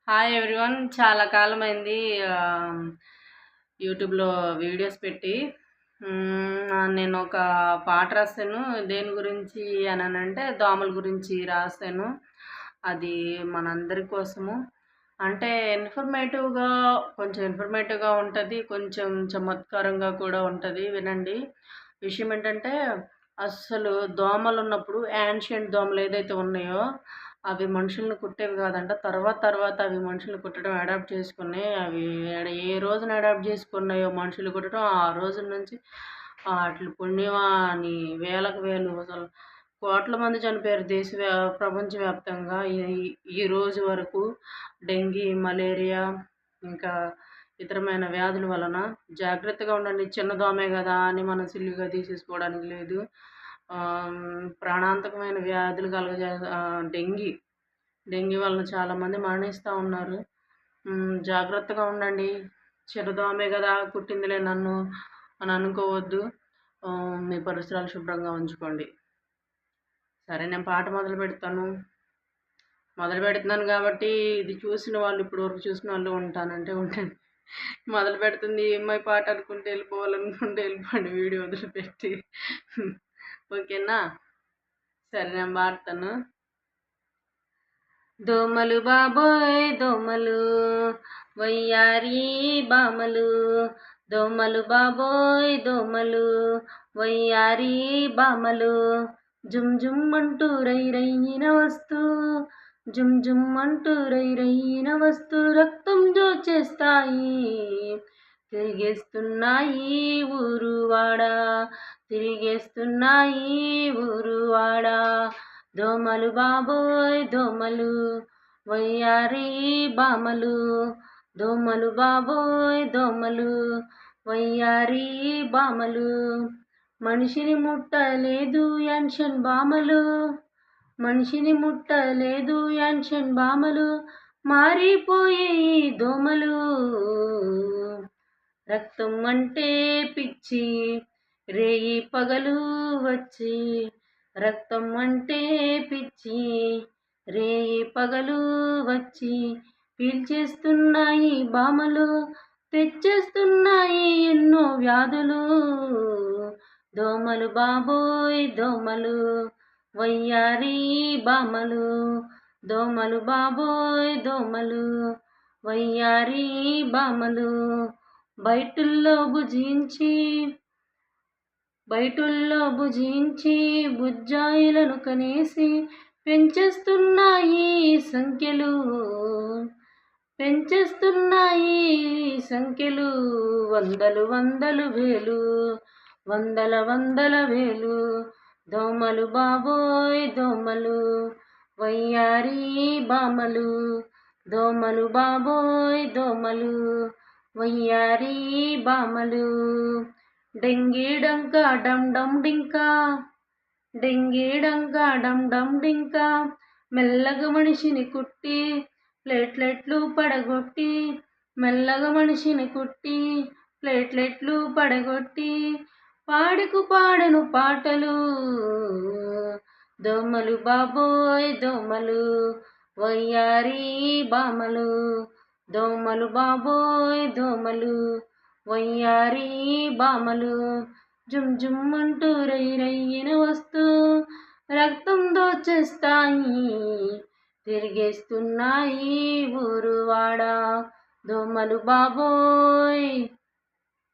Hi everyone. చాలా కాలమైంది యూట్యూబ్లో videos పెట్టి. నేను ఒక పాట రాశాను. దేని గురించి అంటే దోమల గురించి రాశాను. అది మనందరి కోసము. అంటే కొంచెం ఇన్ఫర్మేటివ్గా ఉంటుంది, కొంచెం చమత్కారంగా కూడా ఉంటుంది. వినండి. విషయం ఏంటంటే, అస్సలు దోమలు ఉన్నప్పుడు యాన్షియంట్ దోమలు ఏదైతే ఉన్నాయో అవి మనుషుల్ని కుట్టేవి కాదంట. తర్వాత అవి మనుషుల్ని కుట్టడం అడాప్ట్ చేసుకున్నాయి. అవి ఏ రోజున అడాప్ట్ చేసుకున్నాయో మనుషులు కుట్టడం, ఆ రోజుల నుంచి వాటి పుణ్యమా అని వేలకు వేలు, అసలు కోట్ల మంది చనిపోయారు ప్రపంచవ్యాప్తంగా ఈ రోజు వరకు. డెంగీ, మలేరియా, ఇంకా ఇతరమైన వ్యాధుల వలన. జాగ్రత్తగా ఉండండి. చిన్న దోమే కదా అని మనం సిల్లిగా తీసేసుకోవడానికి లేదు. ప్రాణాంతకమైన వ్యాధులు డెంగీ వలన చాలామంది మరణిస్తూ ఉన్నారు. జాగ్రత్తగా ఉండండి. చిన్నదోమే కదా కుట్టిందిలే నన్ను అని అనుకోవద్దు. మీ పరిసరాలు శుభ్రంగా ఉంచుకోండి. సరే, నేను పాట మొదలు పెడుతున్నాను కాబట్టి ఇది చూసిన వాళ్ళు, ఇప్పటివరకు చూసిన వాళ్ళు ఉంటానండి. మొదలు పెడుతుంది ఏమై పాట అనుకుంటే వెళ్ళిపోవాలనుకుంటే వెళ్ళిపోండి, వీడియో వదిలిపెట్టి. ఓకేనా? సరే, నేను పాడతాను. దోమలు బాబోయ్ దోమలు, వయ్యారి బామలు. దోమలు బాబోయ్ దోమలు, వయ్యారి బామలు. జుమ్ జుమ్ అంటూ రైరయ్యిన వస్తూ, జుమ్ జుమ్ అంటూ రైరయ్యిన వస్తూ రక్తం జోచేస్తాయి. తిరిగేస్తున్నాయి ఊరువాడ, తిరిగేస్తున్నాయి ఊరువాడ. దోమలు బాబోయ్ దోమలు, వయ్యారి బామలు. దోమలు బాబోయ్ దోమలు, వయ్యారి బామలు. మనిషిని ముట్టలేదు యాన్షన్ బామలు, మనిషిని ముట్టలేదు యాన్షన్ బామలు. మారిపోయే దోమలు. రక్తం అంటే పిచ్చి రేయి పగలు వచ్చి, రక్తం అంటే పిచ్చి రేయి పగలు వచ్చి పీల్చేస్తున్నాయి బామలు, తెచ్చేస్తున్నాయి ఎన్నో వ్యాధులు. దోమలు బాబోయ్ దోమలు, వయ్యారి బామలు. దోమలు బాబోయ్ దోమలు, వయ్యారి బామలు. బయటుల్లో భుజించి బుజ్జాయిలను కనేసి పెంచేస్తున్నాయి సంఖ్యలు, పెంచేస్తున్నాయి సంఖ్యలు. వందలు వేలు, వందల వేలు. దోమలు బాబోయ్ దోమలు, వయ్యారి బామలు. దోమలు బాబోయ్ దోమలు, వయ్యారి బామలు. డెంగీ డంక డమ్ డమ్ డింకా, డెంగీ డంక డమ్ డమ్ డింకా. మెల్లగా మనిషిని కుట్టి ప్లేట్లెట్లు పడగొట్టి, మెల్లగా మనిషిని కుట్టి ప్లేట్లెట్లు పడగొట్టి పాడకు పాడను పాటలు. దోమలు బాబోయ్ దోమలు, వయ్యారి బామలు. దోమలు బాబోయ్ దోమలు, వయ్యారి బామలు. జుమ్ జుమ్ అంటూ రైరయ్యిన వస్తూ రక్తం దోచేస్తాయి, తిరిగేస్తున్నాయి ఊరువాడ. దోమలు బాబోయ్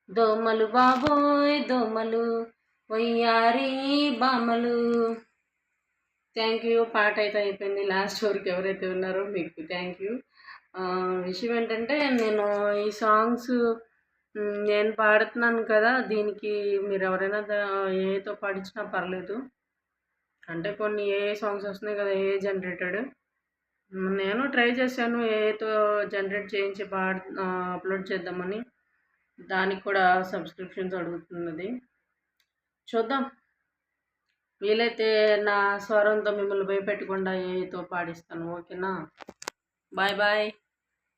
దోమలు బాబోయ్ దోమలు, వయ్యారి బామలు. Thank you. పాట అయితే అయిపోయింది. లాస్ట్ వరకు ఎవరైతే ఉన్నారో మీకు థ్యాంక్ యూ. విషయం ఏంటంటే, నేను ఈ సాంగ్స్ నేను పాడుతున్నాను కదా, దీనికి మీరు ఎవరైనా ఏతో పాడించినా పర్లేదు. అంటే కొన్ని ఏ సాంగ్స్ వస్తున్నాయి కదా, ఏ జనరేటెడ్. నేను ట్రై చేశాను ఏతో జనరేట్ చేయించి అప్లోడ్ చేద్దామని. దానికి కూడా సబ్స్క్రిప్షన్స్ అడుగుతున్నది. చూద్దాం. వీలైతే నా స్వరంతో మిమ్మల్ని భయపెట్టకుండా ఏతో పాడిస్తాను. ఓకేనా? Bye bye.